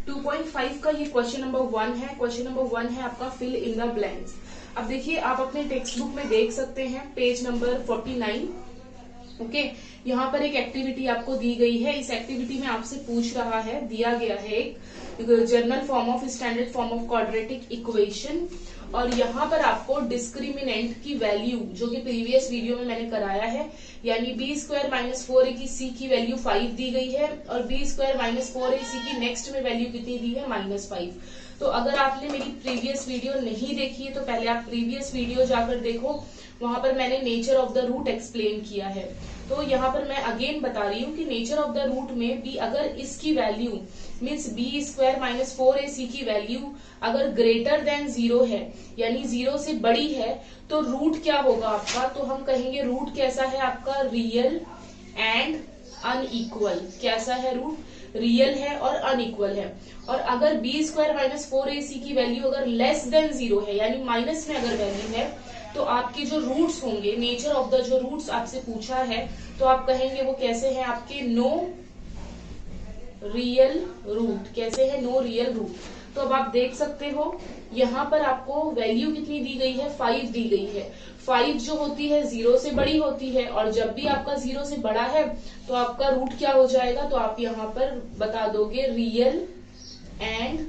2.5 का ये question number 1 है। क्वेश्चन नंबर 1 है आपका फिल इन द ब्लैंक्स। अब देखिए आप अपने टेक्स्ट बुक में देख सकते हैं पेज नंबर 49। ओके, यहाँ पर एक एक्टिविटी आपको दी गई है। इस एक्टिविटी में आपसे पूछ रहा है, दिया गया है एक general form of standard form of quadratic equation, और यहाँ पर आपको डिस्क्रिमिनेंट की वैल्यू जो कि प्रीवियस वीडियो में मैंने कराया है, यानी बी स्क्वायर माइनस 4ac की वैल्यू 5 दी गई है और बी स्क्वायर माइनस 4ac की नेक्स्ट में वैल्यू कितनी दी है, -5। तो अगर आपने मेरी प्रीवियस वीडियो नहीं देखी है तो पहले आप प्रीवियस वीडियो जाकर देखो, वहां पर मैंने nature of the root explain किया है। तो यहाँ पर मैं अगेन बता रही हूँ कि नेचर ऑफ द रूट में भी अगर इसकी value means B square minus 4ac की वैल्यू अगर ग्रेटर देन 0 है, यानी 0 से बड़ी है, तो रूट क्या होगा आपका, तो हम कहेंगे रूट कैसा है आपका, रियल एंड अनइक्वल। कैसा है रूट, रियल है और अनइक्वल है। और अगर बी स्क्वायर माइनस 4ac की वैल्यू अगर लेस देन 0 है, यानी माइनस में अगर वैल्यू है, तो आपके जो रूट्स होंगे, नेचर ऑफ द जो रूट्स आपसे पूछा है, तो आप कहेंगे वो कैसे हैं आपके, नो रियल रूट। कैसे है, नो रियल रूट। तो अब आप देख सकते हो यहाँ पर आपको वैल्यू कितनी दी गई है, 5 दी गई है। 5 जो होती है 0 से बड़ी होती है, और जब भी आपका 0 से बड़ा है तो आपका रूट क्या हो जाएगा, तो आप यहाँ पर बता दोगे रियल एंड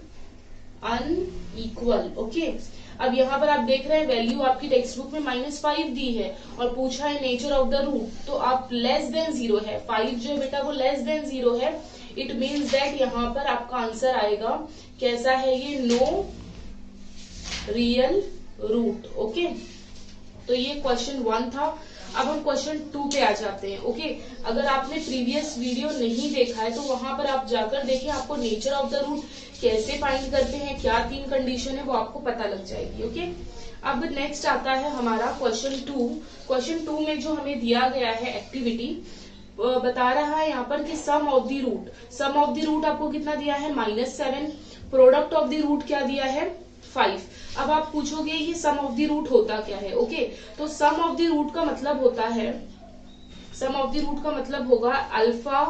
अनइक्वल। ओके, अब यहाँ पर आप देख रहे हैं वैल्यू आपकी टेक्स्ट बुक में -5 दी है और पूछा है नेचर ऑफ द रूट, तो आप लेस देन 0 है, 5 जो है बेटा वो लेस देन 0 है। इट मीन्स दैट यहाँ पर आपका आंसर आएगा कैसा है, ये नो रियल रूट। ओके, तो ये क्वेश्चन 1 था। अब हम क्वेश्चन 2 पे आ जाते हैं। ओके, अगर आपने प्रीवियस वीडियो नहीं देखा है तो वहां पर आप जाकर देखिए, आपको नेचर ऑफ द रूट कैसे फाइंड करते हैं, क्या 3 कंडीशन है वो आपको पता लग जाएगी। ओके, अब नेक्स्ट आता है हमारा क्वेश्चन 2। क्वेश्चन 2 में जो हमें दिया गया है एक्टिविटी, बता रहा है यहाँ पर कि sum of the root, sum of the root आपको कितना दिया है, -7। प्रोडक्ट ऑफ द रूट क्या दिया है, 5। अब आप पूछोगे ये सम ऑफ द रूट होता क्या है। ओके, तो सम ऑफ द रूट का मतलब होता है, सम ऑफ द रूट का मतलब होगा अल्फा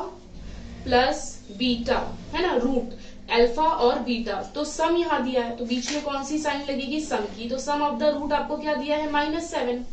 प्लस बीटा, है ना, रूट अल्फा और बीटा। तो सम यहाँ दिया है तो बीच में कौन सी साइन लगेगी, सम की। तो सम ऑफ द रूट आपको क्या दिया है, -7।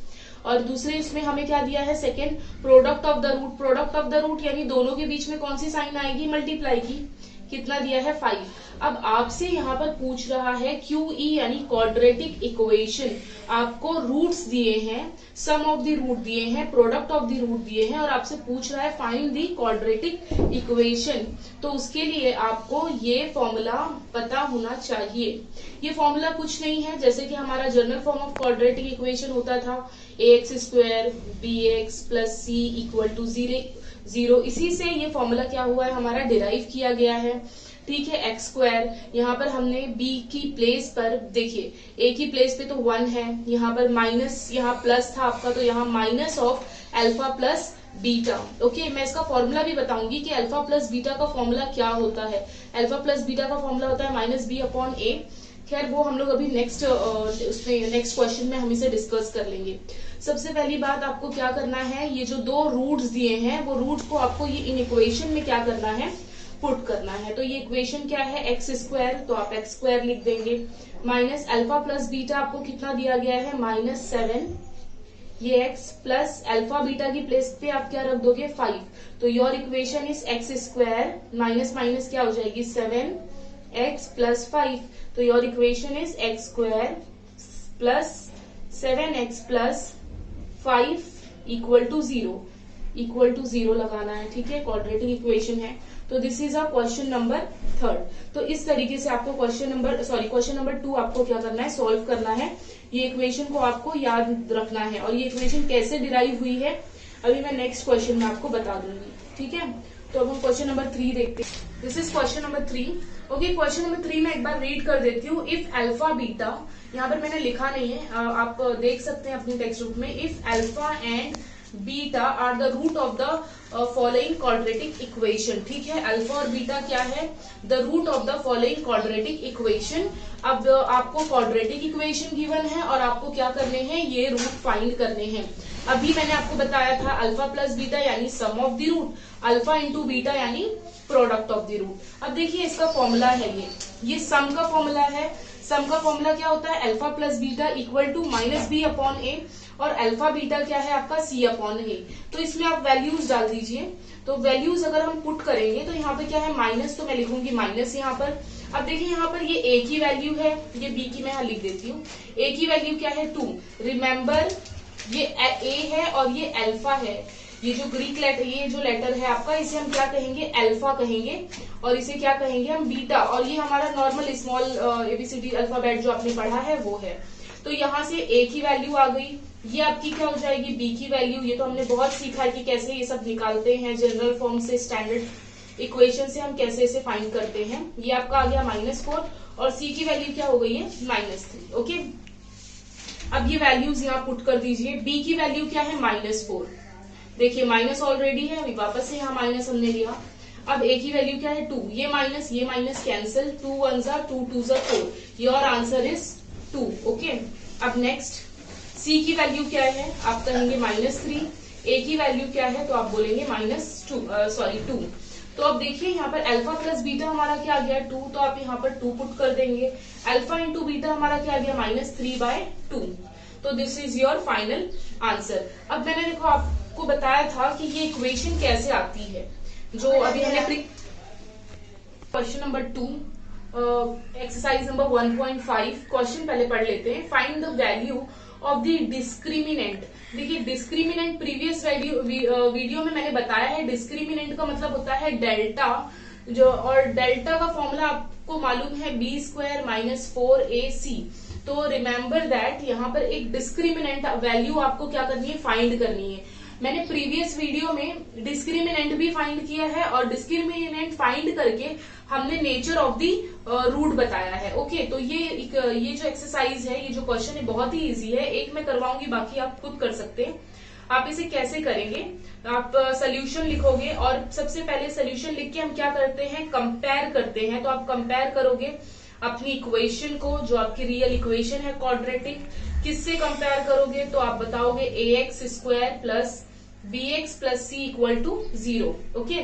और दूसरे इसमें हमें क्या दिया है, second product of the root. Product of the root यानी दोनों के बीच में कौन सी साइन आएगी, मल्टीप्लाई की। कितना दिया है, 5। अब आपसे यहाँ पर पूछ रहा है QE यानी क्वाड्रेटिक इक्वेशन। आपको रूट्स दिए हैं, सम ऑफ द रूट दिए हैं, प्रोडक्ट ऑफ द रूट दिए हैं, और आपसे पूछ रहा है फाइंड द क्वाड्रेटिक इक्वेशन। तो उसके लिए आपको ये फॉर्मूला पता होना चाहिए। ये फॉर्मूला कुछ नहीं है, जैसे कि हमारा general form of quadratic equation होता था ax² bx plus c equal to 0। इसी से ये फॉर्मूला क्या हुआ है हमारा, डिराइव किया गया है। ठीक है, x², यहाँ पर हमने b की प्लेस पर, देखिए a की प्लेस पे तो 1 है, यहाँ पर माइनस, यहाँ प्लस था आपका, तो यहाँ minus of alpha plus beta. Okay, मैं इसका फॉर्मूला भी बताऊंगी कि अल्फा प्लस बीटा का फॉर्मूला क्या होता है। अल्फा प्लस बीटा का फॉर्मूला होता है -b/a। खैर वो हम लोग अभी नेक्स्ट उसमें नेक्स्ट क्वेश्चन में हम इसे डिस्कस कर लेंगे। सबसे पहली बात आपको क्या करना है, ये जो 2 रूट्स दिए हैं वो रूट्स को आपको ये इन इक्वेशन में क्या करना है, पुट करना है। तो ये इक्वेशन क्या है, x², तो आप x² लिख देंगे, माइनस अल्फा प्लस बीटा आपको कितना दिया गया है, -7। ये x प्लस अल्फा बीटा की प्लेस पे आप क्या रख दोगे, 5। तो your equation is x² minus minus क्या हो जाएगी, 7x प्लस 5। तो your equation is x² plus 7x plus 5 equal to 0। Equal to 0 लगाना है, ठीक है, क्वाड्रेटिक इक्वेशन है। तो this is a question number 3। तो इस तरीके से आपको क्वेश्चन नंबर 2 आपको क्या करना है, सॉल्व करना है। ये इक्वेशन को आपको याद रखना है, और ये इक्वेशन कैसे डिराइव हुई है अभी मैं नेक्स्ट क्वेश्चन में आपको बता दूंगी। ठीक है, तो अब हम क्वेश्चन नंबर 3 देखते हैं। This is question number 3। Okay, question number 3 में एक बार रीड कर देती हूँ। इफ अल्फा बीटा, यहाँ पर मैंने लिखा नहीं है, आप देख सकते हैं अपनी टेक्स्ट बुक में। If alpha and beta are the root of the following quadratic equation. ठीक है, अल्फा और बीटा क्या है, the root of the following quadratic equation. अब आपको क्वाड्रेटिक इक्वेशन गिवन है और आपको क्या करने हैं, ये रूट फाइंड करने हैं। अभी मैंने आपको बताया था अल्फा प्लस बीटा यानी sum of the root, alpha into beta यानी प्रोडक्ट ऑफ द रूट। अब देखिए इसका फॉर्मूला है ये सम का फॉर्मूला है। सम का फॉर्मूला क्या होता है, alpha plus beta equal to minus B upon A, और अल्फा बीटा क्या है आपका सी अपॉन ए। तो इसमें आप वैल्यूज डाल दीजिए। तो वैल्यूज अगर हम पुट करेंगे तो यहाँ पे क्या है माइनस, तो मैं लिखूंगी माइनस यहाँ पर। अब देखिए यहाँ पर ये ए की वैल्यू है, ये बी की मैं यहाँ लिख देती हूँ। ए की वैल्यू क्या है 2, रिमेम्बर ये ए है और ये अल्फा है। ये जो ग्रीक लेटर, ये जो लेटर है आपका, इसे हम क्या कहेंगे, अल्फा कहेंगे, और इसे क्या कहेंगे हम बीटा, और ये हमारा नॉर्मल स्मॉल एबीसीडी अल्फाबेट जो आपने पढ़ा है वो है। तो यहाँ से ए की वैल्यू आ गई, ये आपकी क्या हो जाएगी बी की वैल्यू। ये तो हमने बहुत सीखा है कि कैसे ये सब निकालते हैं जनरल फॉर्म से, स्टैंडर्ड इक्वेशन से हम कैसे इसे फाइंड करते हैं। ये आपका आ गया -4, और सी की वैल्यू क्या हो गई है -3। ओके, अब ये वैल्यूज यहाँ पुट कर दीजिए। बी की वैल्यू क्या है -4, देखिए माइनस ऑलरेडी है, अभी वापस से यहाँ माइनस हमने लिया। अब ए की वैल्यू क्या है 2, ये माइनस कैंसिल, 2 1 जा 2 2 जा 4, योर आंसर इज 2। ओके, अब नेक्स्ट सी की वैल्यू क्या है, आप कहेंगे -3। ए की वैल्यू क्या है, तो आप बोलेंगे -2। तो अब देखिए यहाँ पर अल्फा प्लस बीटा हमारा क्या आ गया 2, तो आप यहाँ पर 2 पुट कर देंगे। अल्फा इंटू बीटा हमारा क्या आ गया -3/2। तो this is your final answer. अब मैंने देखो आपको बताया था कि ये इक्वेशन कैसे आती है, जो अभी हमने question number 2 exercise number 1.5 question पहले पढ़ लेते हैं। Find the value of the discriminant. देखिए डिस्क्रिमिनेंट प्रीवियस वीडियो में मैंने बताया है, डिस्क्रिमिनेंट का मतलब होता है डेल्टा, जो और डेल्टा का फॉर्मूला आपको मालूम है b² - 4ac। तो रिमेम्बर दैट यहाँ पर एक डिस्क्रिमिनेंट वैल्यू आपको क्या करनी है, फाइंड करनी है। मैंने प्रीवियस वीडियो में डिस्क्रिमिनेंट भी फाइंड किया है, और डिस्क्रिमिनेंट फाइंड करके हमने नेचर ऑफ दी रूट बताया है। ओके, तो ये जो एक्सरसाइज है, ये जो क्वेश्चन है बहुत ही इजी है। एक मैं करवाऊंगी, बाकी आप खुद कर सकते हैं। आप इसे कैसे करेंगे, आप सोल्यूशन लिखोगे, और सबसे पहले सोल्यूशन लिख के हम क्या करते हैं, कंपेयर करते हैं। तो आप कंपेयर करोगे अपनी इक्वेशन को, जो आपकी रियल इक्वेशन है क्वाड्रेटिक, किससे कंपेयर करोगे, तो आप बताओगे ax² plus bx plus c equal to 0। Okay,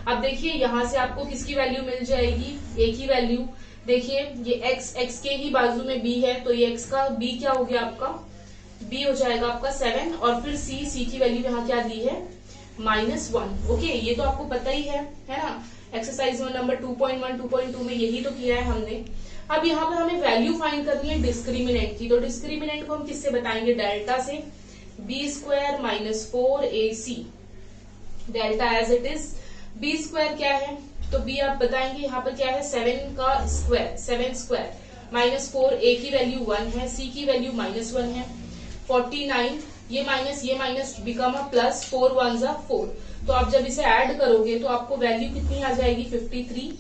अब देखिए यहां से आपको किसकी वैल्यू मिल जाएगी, a की वैल्यू। देखिए ये x के ही बाजू में b है, तो ये x का b क्या हो गया आपका, b हो जाएगा आपका 7, और फिर c की वैल्यू यहाँ क्या दी है -1। ओके, ये तो आपको पता ही है ना, एक्सरसाइज नंबर 2.1 2.2 में यही तो किया है हमने। अब यहाँ पर हमें वैल्यू फाइंड करनी है डिस्क्रिमिनेंट की। तो डिस्क्रिमिनेंट को हम किससे बताएंगे, डेल्टा से, b² - 4ac, delta as it is. b² क्या है, तो b आप बताएंगे यहाँ पर क्या है 7 का स्क्वायर, 7 स्क्वायर -4, a की वैल्यू 1 है, c की वैल्यू -1 है, 49, ये माइनस बिकम अ प्लस, 4 1 जा 4। तो आप जब इसे ऐड करोगे तो आपको वैल्यू कितनी आ जाएगी 53।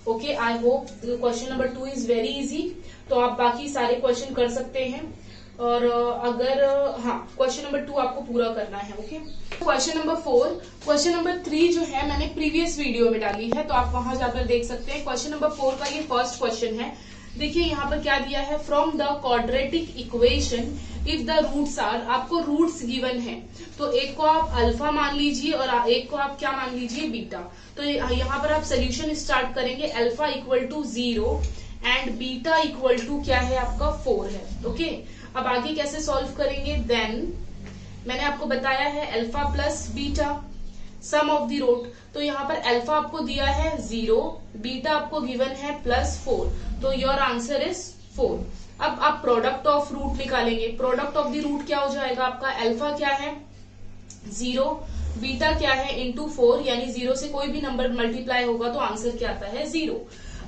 Okay, I hope question number 2 is very easy. तो आप बाकी सारे क्वेश्चन कर सकते हैं, और अगर हाँ क्वेश्चन नंबर 2 आपको पूरा करना है। Okay, question number 4, question number 3 जो है मैंने प्रीवियस वीडियो में डाली है, तो आप वहां जाकर देख सकते हैं। क्वेश्चन नंबर 4 का ये फर्स्ट क्वेश्चन है। देखिए यहाँ पर क्या दिया है, from the quadratic equation if the roots are, आपको रूट्स गिवन है, तो एक को आप अल्फा मान लीजिए और एक को आप क्या मान लीजिए बीटा। तो यहाँ पर आप सोल्यूशन स्टार्ट करेंगे, alpha equal to 0 and beta equal to क्या है आपका 4 है। ओके, अब आगे कैसे सॉल्व करेंगे, देन मैंने आपको बताया है alpha plus beta sum of the root. तो यहाँ पर अल्फा आपको दिया है 0, बीटा आपको गिवन है +4, तो योर आंसर इज 4। अब आप प्रोडक्ट ऑफ रूट निकालेंगे। प्रोडक्ट ऑफ द रूट क्या हो जाएगा आपका, अल्फा क्या है 0, बीटा क्या है इंटू 4, यानी 0 से कोई भी नंबर मल्टीप्लाई होगा तो आंसर क्या आता है 0।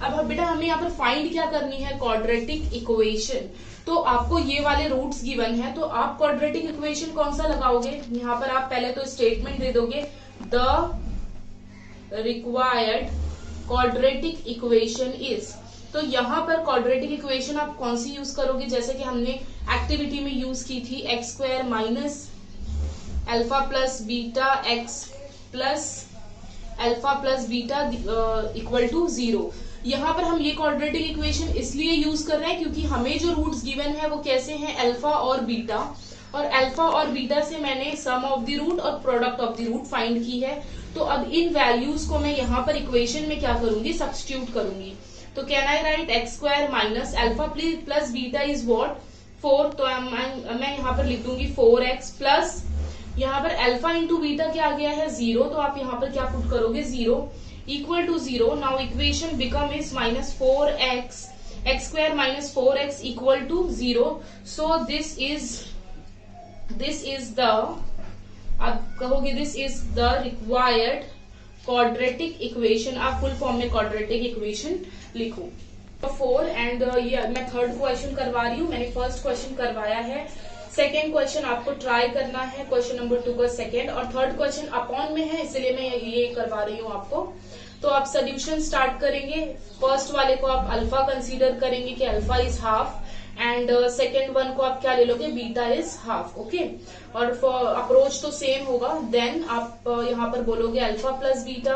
अब बेटा हमें यहाँ पर फाइंड क्या करनी है, क्वाड्रेटिक इक्वेशन। तो आपको ये वाले रूट्स गिवन है, तो आप क्वाड्रेटिक इक्वेशन कौन सा लगाओगे, यहाँ पर आप पहले तो स्टेटमेंट दे दोगे, the required quadratic equation is. तो यहाँ पर क्वाड्रेटिक इक्वेशन आप कौन सी यूज करोगे, जैसे कि हमने एक्टिविटी में यूज की थी, x² minus alpha plus beta x plus alpha plus beta equal to 0। यहाँ पर हम ये क्वाड्रेटिक इक्वेशन इसलिए यूज कर रहे हैं क्योंकि हमें जो रूट्स गिवन है वो कैसे हैं, अल्फा और बीटा, और अल्फा और बीटा से मैंने सम ऑफ द रूट और product of the root find की है। तो अब इन वैल्यूज को मैं यहाँ पर इक्वेशन में क्या करूंगी, सब्स्टिट्यूट करूंगी। तो can I right x square minus alpha plus beta is what 4। तो मैं यहाँ पर लिख दूंगी 4x प्लस यहाँ पर अल्फा इंटू बीटा क्या आ गया है 0, तो आप यहाँ पर क्या पुट करोगे 0 equal to 0। Now equation become is minus 4x x square minus 4x equal to 0। So this is the, आप कहोगे this is the required quadratic equation. आप फुल फॉर्म में क्वाड्रेटिक इक्वेशन लिखो। 4 एंड ये मैं थर्ड क्वेश्चन करवा रही हूँ, मैंने फर्स्ट क्वेश्चन करवाया है, सेकेंड क्वेश्चन आपको ट्राई करना है, क्वेश्चन नंबर 2 का सेकेंड, और थर्ड क्वेश्चन अपॉन में है इसलिए मैं ये करवा रही हूँ आपको। तो आप सोल्यूशन स्टार्ट करेंगे। फर्स्ट वाले को आप अल्फा कंसीडर करेंगे कि alpha is half, and second one को आप क्या ले लोगे, बीटा इज हाफ। ओके, और अप्रोच तो सेम होगा। देन आप यहाँ पर बोलोगे अल्फा प्लस बीटा,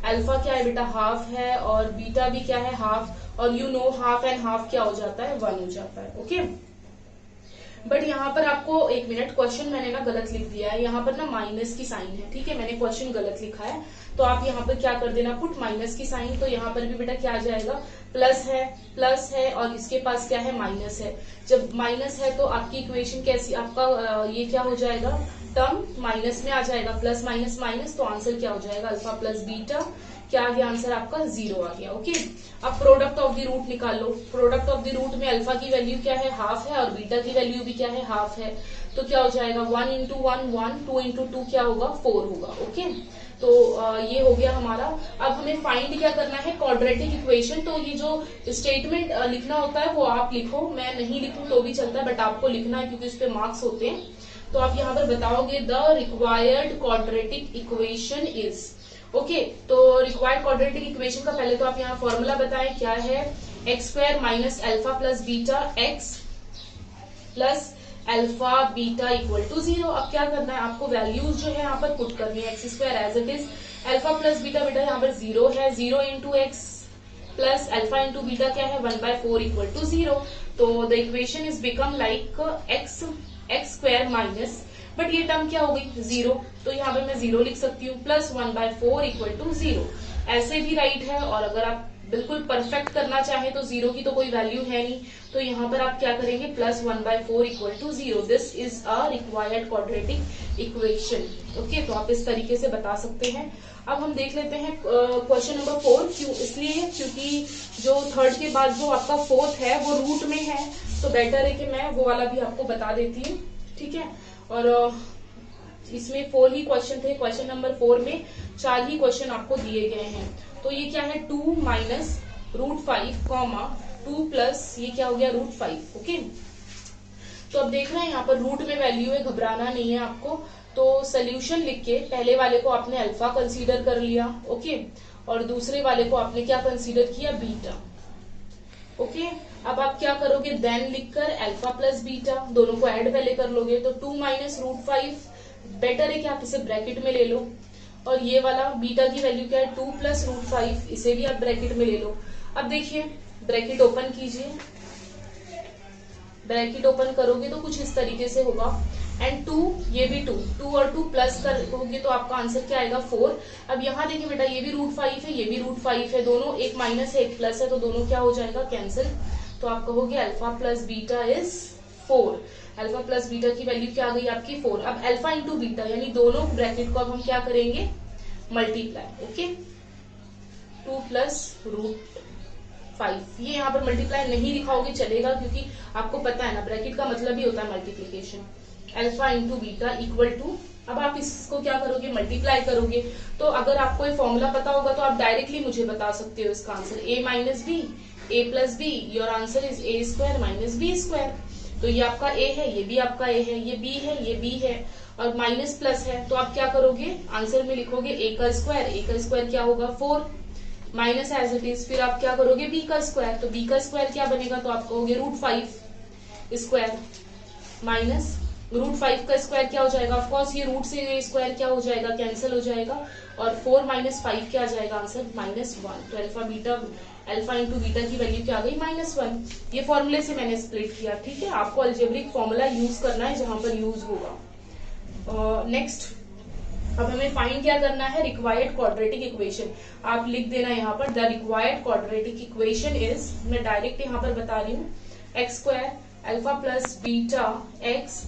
अल्फा क्या है बेटा हाफ है, और बीटा भी क्या है हाफ, और you know half and half क्या हो जाता है 1 हो जाता है। ओके, बट यहाँ पर आपको एक मिनट, क्वेश्चन मैंने ना गलत लिख दिया है, यहाँ पर ना माइनस की साइन है, ठीक है, मैंने क्वेश्चन गलत लिखा है, तो आप यहाँ पर क्या कर देना, पुट माइनस की साइन। तो यहाँ पर भी बेटा क्या आ जाएगा, प्लस है और इसके पास क्या है माइनस है। जब माइनस है तो आपकी इक्वेशन कैसी, आपका ये क्या हो जाएगा, टर्म माइनस में आ जाएगा, प्लस माइनस माइनस, तो आंसर क्या हो जाएगा अल्फा प्लस बीटा, क्या आ गया आंसर आपका 0 आ गया। ओके, अब प्रोडक्ट ऑफ द रूट निकाल लो। प्रोडक्ट ऑफ द रूट में अल्फा की वैल्यू क्या है हाफ है, और बीटा की वैल्यू भी क्या है हाफ है, तो क्या हो जाएगा 1 इंटू 1 1, 2 इंटू 2 क्या होगा 4 होगा। ओके, तो ये हो गया हमारा। अब हमें फाइंड क्या करना है, क्वाड्रेटिक इक्वेशन। तो ये जो स्टेटमेंट लिखना होता है वो आप लिखो, मैं नहीं लिखूं तो भी चलता है, बट आपको लिखना है क्योंकि उस पर मार्क्स होते हैं। तो आप यहाँ पर बताओगे the required quadratic equation is. Okay, तो रिक्वायर्ड क्वाड्रेटिक इक्वेशन का पहले तो आप यहाँ फॉर्मूला बताएं क्या है, x square minus alpha plus beta x plus alpha beta equal to 0। अब क्या करना है आपको, वैल्यूज जो है यहाँ पर पुट करनी है, x square as it is, alpha plus beta बेटा यहाँ पर 0 है, 0 into x plus alpha into beta क्या है 1/4 इक्वल टू 0। तो the equation is become like x square minus, but ये टर्म क्या हो गई 0, तो यहाँ पे मैं 0 लिख सकती हूँ, प्लस 1/4 इक्वल टू 0। ऐसे भी राइट है, और अगर आप बिल्कुल परफेक्ट करना चाहें तो 0 की तो कोई वैल्यू है नहीं, तो यहाँ पर आप क्या करेंगे, plus 1/4 equal to 0। This is a required quadratic equation. Okay, तो आप इस तरीके से बता सकते हैं। अब हम देख लेते हैं क्वेश्चन नंबर 4। क्यों, इसलिए क्योंकि जो थर्ड के बाद जो आपका फोर्थ है वो रूट में है, तो बेटर है कि मैं वो वाला भी आपको बता देती हूँ, ठीक है। और इसमें 4 ही क्वेश्चन थे, क्वेश्चन नंबर 4 में 4 ही क्वेश्चन आपको दिए गए हैं। तो ये क्या है 2 माइनस √5 कॉमा 2 प्लस ये क्या हो गया √5। ओके, तो अब देख रहे हैं यहाँ पर रूट में वैल्यू है, घबराना नहीं है आपको। तो सोल्यूशन लिख के पहले वाले को आपने अल्फा कंसीडर कर लिया, ओके, और दूसरे वाले को आपने क्या कंसीडर किया, बीटा। ओके, अब आप क्या करोगे, देन लिखकर अल्फा प्लस बीटा दोनों को ऐड पहले कर लोगे, तो 2 माइनस √5, बेटर है कि आप इसे ब्रैकेट में ले लो, और ये वाला बीटा की वैल्यू क्या है 2 प्लस √5, इसे भी आप ब्रैकेट में ले लो। अब देखिए ब्रैकेट ओपन कीजिए, ब्रैकेट ओपन करोगे तो कुछ इस तरीके से होगा, एंड 2 ये भी 2 और 2 प्लस करोगे तो आपका आंसर क्या आएगा 4। अब यहाँ देखिए बेटा ये भी √5 है, ये भी √5 है, दोनों एक माइनस है एक प्लस है, तो दोनों क्या हो जाएगा कैंसिल। तो आप कहोगे alpha plus beta is 4। Alpha plus beta की वैल्यू क्या आ गई आपकी 4। अब अल्फा इंटू बीटा यानी दोनों ब्रैकेट को अब हम क्या करेंगे मल्टीप्लाई। ओके, 2 प्लस √5, ये यहाँ पर मल्टीप्लाई नहीं लिखाओगे चलेगा, क्योंकि आपको पता है ना ब्रैकेट का मतलब ही होता है multiplication. Alpha into beta equal to, अब आप इसको क्या करोगे मल्टीप्लाई करोगे। तो अगर आपको ये फॉर्मूला पता होगा तो आप डायरेक्टली मुझे बता सकते हो इसका answer, a minus B a plus B, your answer is a square minus B square. तो ये आपका a है, ये भी आपका a है, ये b है, ये b है, और माइनस प्लस है, तो आप क्या करोगे आंसर में लिखोगे a का स्क्वायर क्या होगा 4 माइनस एज इट इज, फिर आप क्या करोगे b का स्क्वायर, तो b का स्क्वायर क्या बनेगा, तो आप कहोगे √5 स्क्वायर माइनस √5 का स्क्वायर क्या हो जाएगा, ऑफकोर्स ये रूट से स्क्वायर क्या हो जाएगा कैंसिल हो जाएगा, और 4 माइनस 5 क्या आ जाएगा आंसर -1। तो अल्फा इंटू बीटा की वैल्यू क्या आ गई -1। ये फॉर्मूले से मैंने स्प्लिट किया, ठीक है। आपको अलजेब्रिक फॉर्मूला यूज करना है जहां पर यूज होगा। नेक्स्ट अब हमें फाइंड क्या करना है, रिक्वायर्ड क्वाड्रेटिक इक्वेशन। आप लिख देना यहाँ पर, the required quadratic equation is, मैं डायरेक्ट यहाँ पर बता रही हूँ, x square alpha plus beta x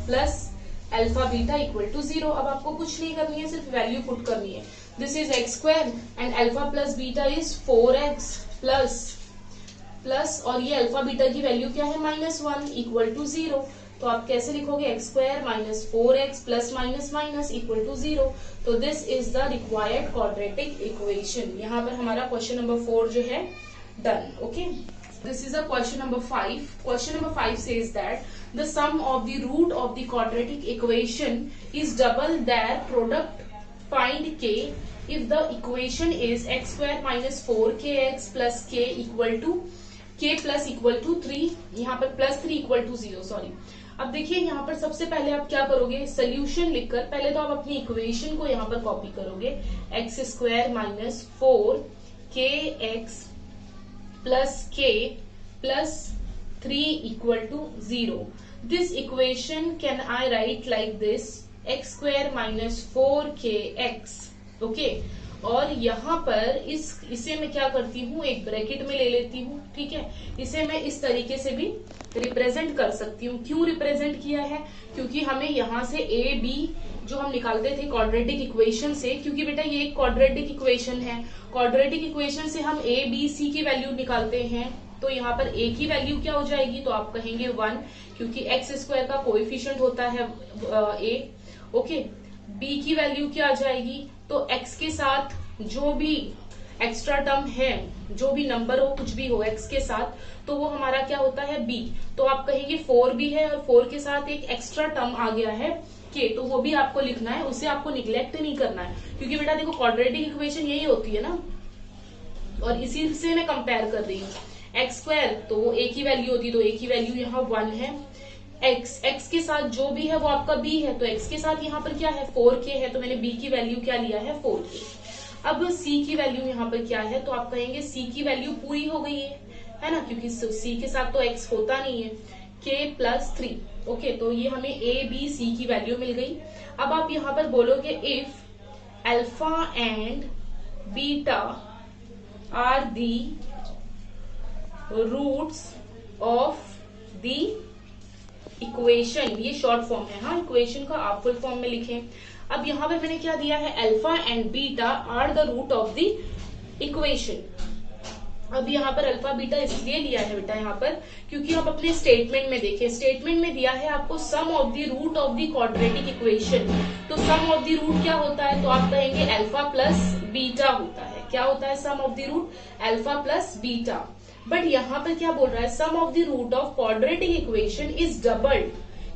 plus alpha beta equal to 0। अब आपको कुछ नहीं करनी है, सिर्फ वैल्यू पुट करनी है। This is x square and alpha plus beta is 4x plus और ये अल्फा बीटा की वैल्यू क्या है, -1 इक्वल टू 0। तो आप कैसे लिखोगे, x square minus 4x plus minus minus equal to 0। तो this is the required quadratic equation. यहाँ पर हमारा क्वेश्चन नंबर 4 जो है done. Okay, this is a question number 5. Question number 5 says that the sum of the root of the quadratic equation is double their product. Find k if the equation is x square minus 4kx plus k equal to k plus equal to 3. यहाँ पर plus 3 equal to 0, sorry. अब देखिए यहाँ पर सबसे पहले आप क्या करोगे, सोल्यूशन लिखकर पहले तो आप अपनी इक्वेशन को यहाँ पर कॉपी करोगे, x square minus 4kx plus k plus 3 equal to 0. This equation can I write like this, x square minus 4kx. Okay, और यहाँ पर इसे मैं क्या करती हूँ, एक ब्रैकेट में ले लेती हूँ, ठीक है। इसे मैं इस तरीके से भी रिप्रेजेंट कर सकती हूँ। क्यों रिप्रेजेंट किया है, क्योंकि हमें यहाँ से ए बी जो हम निकालते थे क्वाड्रेटिक इक्वेशन से, क्योंकि बेटा ये एक क्वाड्रेटिक इक्वेशन है, क्वाड्रेटिक इक्वेशन से हम ए बी सी की वैल्यू निकालते हैं। तो यहाँ पर ए की वैल्यू क्या हो जाएगी, तो आप कहेंगे 1, क्योंकि एक्स स्क्वायर का कोएफिशिएंट होता है ए। ओके, बी की वैल्यू क्या आ जाएगी, तो एक्स के साथ जो भी एक्स्ट्रा टर्म है, जो भी नंबर हो, कुछ भी हो एक्स के साथ, तो वो हमारा क्या होता है बी। तो आप कहेंगे 4 भी है और 4 के साथ एक एक्स्ट्रा टर्म आ गया है के, तो वो भी आपको लिखना है, उसे आपको निग्लेक्ट नहीं करना है, क्योंकि बेटा देखो क्वाड्रेटिक इक्वेशन यही होती है ना, और इसी से मैं कंपेयर कर रही हूँ। एक्स स्क्वायर तो वो ए की वैल्यू होती है, तो ए की वैल्यू यहाँ 1 है। एक्स के साथ जो भी है वो आपका बी है, तो एक्स के साथ यहाँ पर क्या है 4k है, तो मैंने बी की वैल्यू क्या लिया है 4k। अब सी की वैल्यू यहाँ पर क्या है, तो आप कहेंगे सी की वैल्यू पूरी हो गई है ना, क्योंकि सी के साथ तो एक्स होता नहीं है, k प्लस 3। ओके, तो ये हमें ए बी सी की वैल्यू मिल गई। अब आप यहाँ पर बोलोगे if alpha and beta are the roots of the equation, ये शॉर्ट फॉर्म है, हाँ, इक्वेशन का आप फुल फॉर्म में लिखें। अब यहाँ पे मैंने क्या दिया है, alpha and beta are the root of the equation. अब यहाँ पर अल्फा बीटा इसलिए लिया है बेटा यहाँ पर, क्योंकि आप अपने स्टेटमेंट में देखें, स्टेटमेंट में दिया है आपको sum of the root of the quadratic equation. तो सम ऑफ द रूट क्या होता है, तो आप कहेंगे अल्फा प्लस बीटा होता है। क्या होता है sum of the root, alpha plus beta. But यहाँ पर क्या बोल रहा है, sum of the root of quadratic equation is doubled.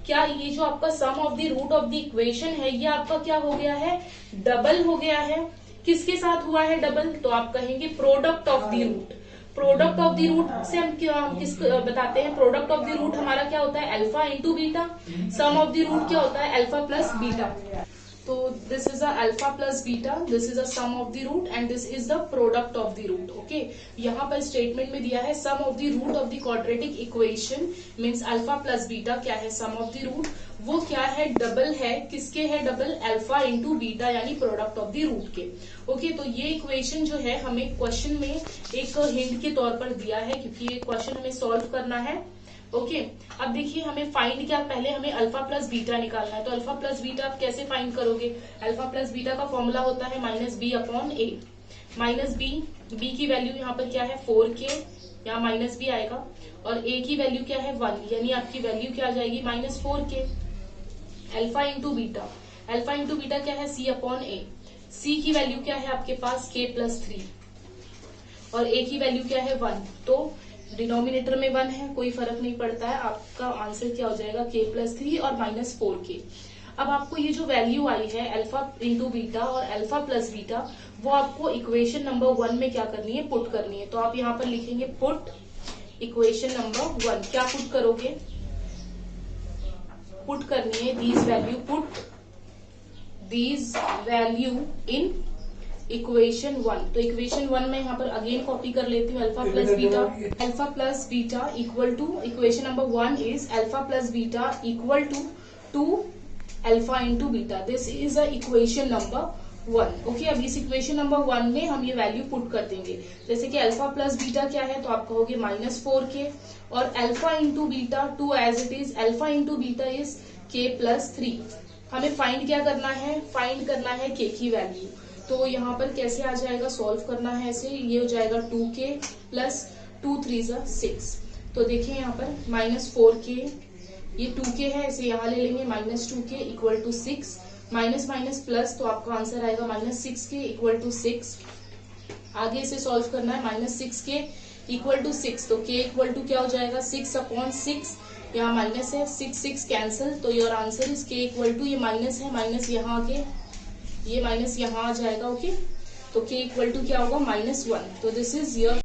क्या ये जो आपका sum of the root of the equation है, ये आपका क्या हो गया है, डबल हो गया है। किसके साथ हुआ है डबल, तो आप कहेंगे product of the root. Product of the root से हम किस बताते हैं, प्रोडक्ट ऑफ द रूट हमारा क्या होता है, alpha into beta. Sum of the root क्या होता है, अल्फा प्लस बीटा। तो this is a alpha plus beta, this is a sum of the root and this is the product of the root. Okay, यहाँ पर statement में दिया है sum of the root of the quadratic equation means alpha plus beta क्या है, sum of the root, वो क्या है, डबल है। किसके है डबल, अल्फा इंटू बीटा यानी प्रोडक्ट ऑफ द रूट के। ओके, तो ये इक्वेशन जो है हमें क्वेश्चन में एक हिंट के तौर पर दिया है, क्योंकि ये क्वेश्चन हमें सॉल्व करना है। ओके, अब देखिए हमें फाइंड क्या, पहले हमें अल्फा प्लस बीटा निकालना है। तो अल्फा प्लस बीटा आप कैसे फाइंड करोगे, अल्फा प्लस बीटा का फॉर्मूला होता है माइनस बी अपॉन ए। माइनस बी की वैल्यू यहाँ पर क्या है 4k, यहाँ माइनस बी आएगा, और ए की वैल्यू क्या है 1, यानी आपकी वैल्यू क्या आ जाएगी -4k। Alpha into beta, alpha into beta क्या है सी अपॉन ए। सी की वैल्यू क्या है आपके पास k प्लस 3, और ए की वैल्यू क्या है 1। तो डिनोमिनेटर में 1 है, कोई फर्क नहीं पड़ता है, आपका आंसर क्या हो जाएगा k प्लस 3 और -4k। अब आपको ये जो वैल्यू आई है अल्फा इंटू बीटा और अल्फा प्लस बीटा, वो आपको इक्वेशन नंबर 1 में क्या करनी है, पुट करनी है। तो आप यहाँ पर लिखेंगे पुट इक्वेशन नंबर 1। क्या पुट करोगे, पुट करनी है these value, put these value in equation 1। तो इक्वेशन 1 में यहाँ पर अगेन कॉपी कर लेती हूँ, alpha plus beta equal to, equation number 1 is alpha plus beta equal to 2 alpha into beta. This is a equation number 1। Okay, अब इस equation number 1 में हम ये वैल्यू पुट कर देंगे। जैसे कि अल्फा प्लस बीटा क्या है, तो आप कहोगे -4k, और alpha into beta 2 as it is, alpha into beta is k+3। हमें फाइंड क्या करना है, फाइंड करना है k की वैल्यू। तो यहाँ पर कैसे आ जाएगा, सॉल्व करना है ऐसे, ये हो जाएगा 2k प्लस 2 3 6। तो देखिए यहाँ पर -4k, ये 2k है, इसे यहाँ ले लेंगे, -2k equal to 6, minus minus plus, तो आपका आंसर आएगा -6k इक्वल टू 6। आगे इसे सॉल्व करना है, -6k इक्वल टू 6, तो k इक्वल टू क्या हो जाएगा, 6/6, यहाँ माइनस है, 6 कैंसिल, तो your answer is k equal to, ये माइनस है, माइनस यहाँ आके, ये माइनस यहाँ आ जाएगा। ओके, तो k इक्वल टू क्या होगा, -1। तो दिस इज योर